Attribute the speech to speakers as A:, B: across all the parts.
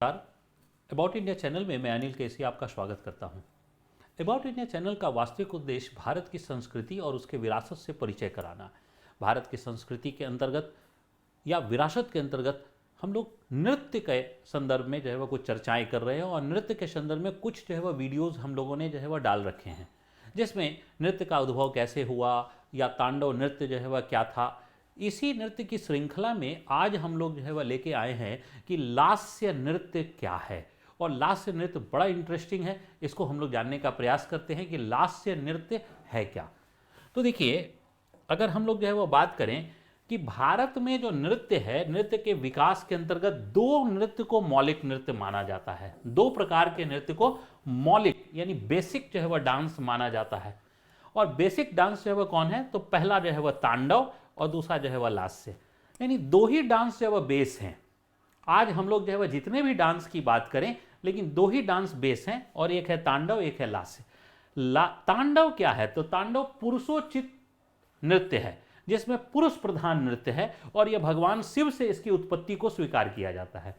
A: About India channel में मैं अनिल केसी आपका स्वागत करता हूं। अबाउट इंडिया चैनल का वास्तविक उद्देश्य भारत की संस्कृति और उसके विरासत से परिचय कराना। भारत की संस्कृति के अंतर्गत या विरासत के अंतर्गत हम लोग नृत्य के संदर्भ में जो है वह कुछ चर्चाएं कर रहे हैं और नृत्य के संदर्भ में कुछ जो है वह वीडियोज़ हम लोगों ने जो है वह डाल रखे हैं, जिसमें नृत्य का उद्भव कैसे हुआ या तांडव नृत्य जो है वह क्या था। इसी नृत्य की श्रृंखला में आज हम लोग जो है वह लेके आए हैं कि लास्य नृत्य क्या है। और लास्य नृत्य बड़ा इंटरेस्टिंग है, इसको हम लोग जानने का प्रयास करते हैं कि लास्य नृत्य है क्या। तो देखिए, अगर हम लोग जो है वो बात करें कि भारत में जो नृत्य है, नृत्य के विकास के अंतर्गत दो नृत्य को मौलिक नृत्य माना जाता है। दो प्रकार के नृत्य को मौलिक यानी बेसिक जो है वह डांस माना जाता है। और बेसिक डांस जो है वह कौन है, तो पहला जो है वह तांडव और दूसरा जो है वह लास्य, यानी दो ही डांस जो है वह बेस हैं। आज हम लोग जो है वह जितने भी डांस की बात करें, लेकिन दो ही डांस बेस हैं, और एक है तांडव, एक है लास्य। तांडव क्या है, तो तांडव पुरुषोचित नृत्य है, जिसमें पुरुष प्रधान नृत्य है और यह भगवान शिव से इसकी उत्पत्ति को स्वीकार किया जाता है।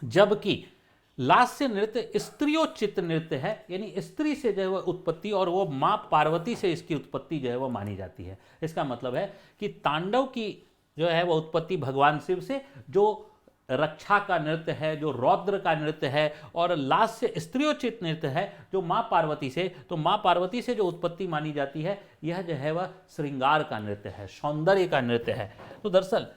A: जबकि लास्य नृत्य स्त्रियोचित नृत्य है, यानी स्त्री से जो है वह उत्पत्ति और वो माँ पार्वती से इसकी उत्पत्ति जो है वह मानी जाती है। इसका मतलब है कि तांडव की जो है वह उत्पत्ति भगवान शिव से, जो रक्षा का नृत्य है, जो रौद्र का नृत्य है, और लास्य स्त्रियोचित नृत्य है जो माँ पार्वती से, तो माँ पार्वती से जो उत्पत्ति मानी जाती है, यह जो है वह श्रृंगार का नृत्य है, सौंदर्य का नृत्य है। तो दरअसल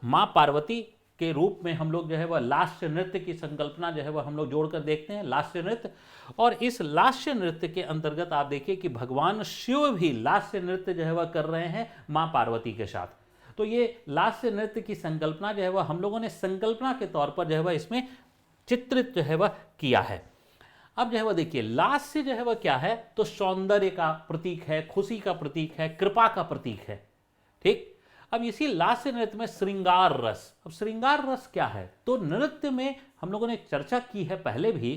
A: माँ पार्वती के रूप में हम लोग जो है वह लास्य नृत्य की संकल्पना जो है वह हम लोग जोड़कर देखते हैं, लास्य नृत्य। और इस लास्य नृत्य के अंतर्गत आप देखिए कि भगवान शिव भी लास्य नृत्य जो है वह कर रहे हैं माँ पार्वती के साथ। तो ये लास्य नृत्य की संकल्पना जो है वह हम लोगों ने संकल्पना के तौर पर जो है वह इसमें चित्रित जो है वह किया है। अब जो है वह देखिए, लास्य जो है वह क्या है, तो सौंदर्य का प्रतीक है, खुशी का प्रतीक है, कृपा का प्रतीक है। ठीक, अब इसी लास्य नृत्य में श्रृंगार रस। अब श्रृंगार रस क्या है, तो नृत्य में हम लोगों ने चर्चा की है पहले भी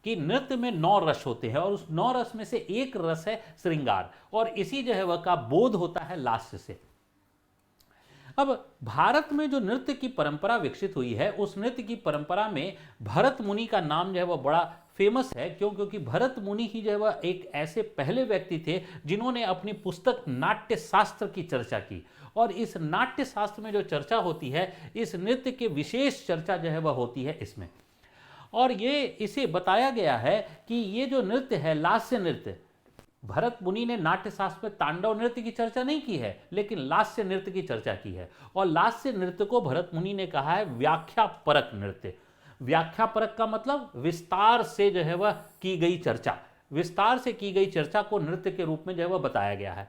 A: कि नृत्य में 9 रस होते हैं और उस 9 रस में से एक रस है श्रृंगार, और इसी जो है वह का बोध होता है लास्य से। अब भारत में जो नृत्य की परंपरा विकसित हुई है, उस नृत्य की परंपरा में भरत मुनि का नाम जो है वह बड़ा फेमस है। क्यों? क्योंकि भरत मुनि ही जो है वह एक ऐसे पहले व्यक्ति थे जिन्होंने अपनी पुस्तक नाट्य शास्त्र की चर्चा की, और इस नाट्य शास्त्र में जो चर्चा होती है, इस नृत्य के विशेष चर्चा जो है वह होती है इसमें। और ये इसे बताया गया है कि ये जो नृत्य है लास्य नृत्य, भरत मुनि ने नाट्य शास्त्र में तांडव नृत्य की चर्चा नहीं की है, लेकिन लास्य नृत्य की चर्चा की है। और लास्य नृत्य को भरत मुनि ने कहा है व्याख्या परक नृत्य। व्याख्या परक का मतलब विस्तार से जो है वह की गई चर्चा, विस्तार से की गई चर्चा को नृत्य के रूप में जो है वह बताया गया है।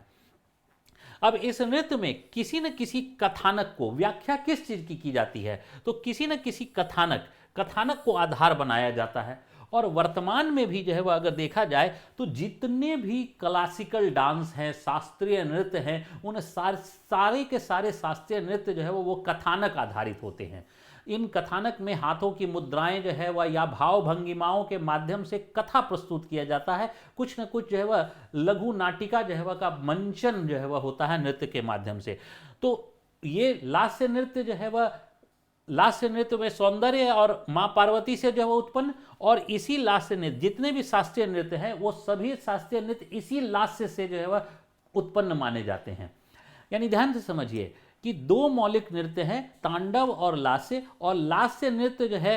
A: अब इस नृत्य में किसी न किसी कथानक को, व्याख्या किस चीज की जाती है, तो किसी न किसी कथानक को आधार बनाया जाता है। और वर्तमान में भी जो है वह अगर देखा जाए तो जितने भी क्लासिकल डांस हैं, शास्त्रीय नृत्य हैं, उन सारे के सारे शास्त्रीय नृत्य जो है वो कथानक आधारित होते हैं। इन कथानक में हाथों की मुद्राएं जो है वह या भाव भंगिमाओं के माध्यम से कथा प्रस्तुत किया जाता है। कुछ न कुछ जो है वह लघु नाटिका जो है वह का मंचन जो है वह होता है नृत्य के माध्यम से। तो ये लास्य नृत्य जो है वह, लास्य नृत्य में सौंदर्य और माँ पार्वती से जो है उत्पन्न, और इसी लास्य नृत्य जितने भी शास्त्रीय नृत्य हैं वो सभी शास्त्रीय नृत्य इसी लास्य से जो है वह उत्पन्न माने जाते हैं। यानी ध्यान से समझिए कि दो मौलिक नृत्य हैं, तांडव और लास्य नृत्य जो है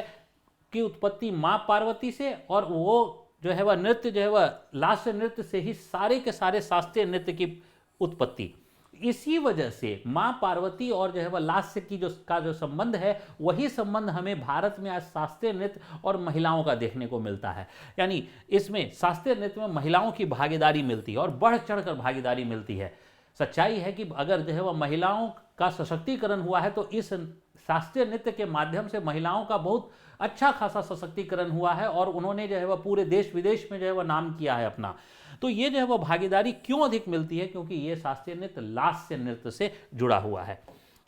A: की उत्पत्ति माँ पार्वती से, और वो जो है वह नृत्य जो है वह लास्य नृत्य से ही सारे के सारे शास्त्रीय नृत्य की उत्पत्ति। इसी वजह से माँ पार्वती और जो है वह लास्य की जो संबंध है, वही संबंध हमें भारत में आज शास्त्रीय नृत्य और महिलाओं का देखने को मिलता है। यानी इसमें शास्त्रीय नृत्य में महिलाओं की भागीदारी मिलती है और बढ़ चढ़कर भागीदारी मिलती है। सच्चाई है कि अगर जो है वह महिलाओं का सशक्तिकरण हुआ है, तो इस शास्त्रीय नृत्य के माध्यम से महिलाओं का बहुत अच्छा खासा सशक्तिकरण हुआ है, और उन्होंने जो है वह पूरे देश विदेश में जो है वह नाम किया है अपना। तो ये जो है वह भागीदारी क्यों अधिक मिलती है, क्योंकि ये शास्त्रीय नृत्य लास्य नृत्य से जुड़ा हुआ है।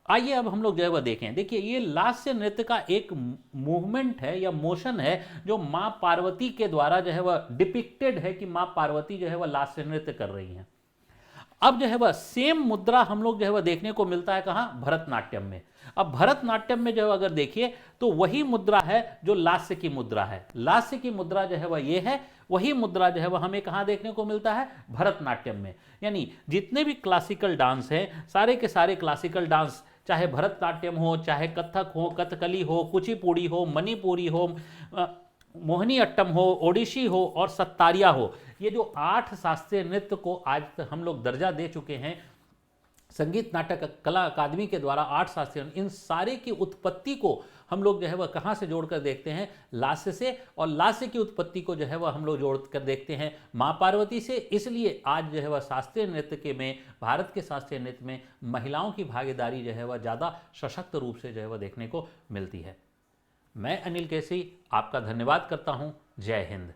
A: आइए अब हम लोग जो है वह देखें। देखिए, ये लास्य नृत्य का एक मूवमेंट है या मोशन है जो माँ पार्वती के द्वारा जो है वह डिपिक्टेड है कि माँ पार्वती जो है वह लास्य नृत्य कर रही हैं। अब जो है वह सेम मुद्रा हम लोग जो है वह देखने को मिलता है कहाँ, भरतनाट्यम में। अब भरतनाट्यम में जो है अगर देखिए तो वही मुद्रा है जो लास्य की मुद्रा है। लास्य की मुद्रा जो है वह ये है, वही मुद्रा जो है वह हमें कहाँ देखने को मिलता है, भरतनाट्यम में। यानी जितने भी क्लासिकल डांस हैं, सारे के सारे क्लासिकल डांस, चाहे भरतनाट्यम हो, चाहे कथक हो, कथकली हो, कुचिपुड़ी हो, मणिपुरी हो, मोहिनी अट्टम हो, ओडिशी हो और सत्तारिया हो, ये जो 8 शास्त्रीय नृत्य को आज तक हम लोग दर्जा दे चुके हैं संगीत नाटक कला अकादमी के द्वारा, 8 शास्त्रीय, इन सारे की उत्पत्ति को हम लोग जो है वह कहाँ से जोड़कर देखते हैं, लास्य से। और लास्य की उत्पत्ति को जो है वह हम लोग जोड़कर देखते हैं माँ पार्वती से। इसलिए आज जो है वह शास्त्रीय नृत्य के में, भारत के शास्त्रीय नृत्य में महिलाओं की भागीदारी जो है वह ज़्यादा सशक्त रूप से जो है वह देखने को मिलती है। मैं अनिल केसी आपका धन्यवाद करता हूँ। जय हिंद।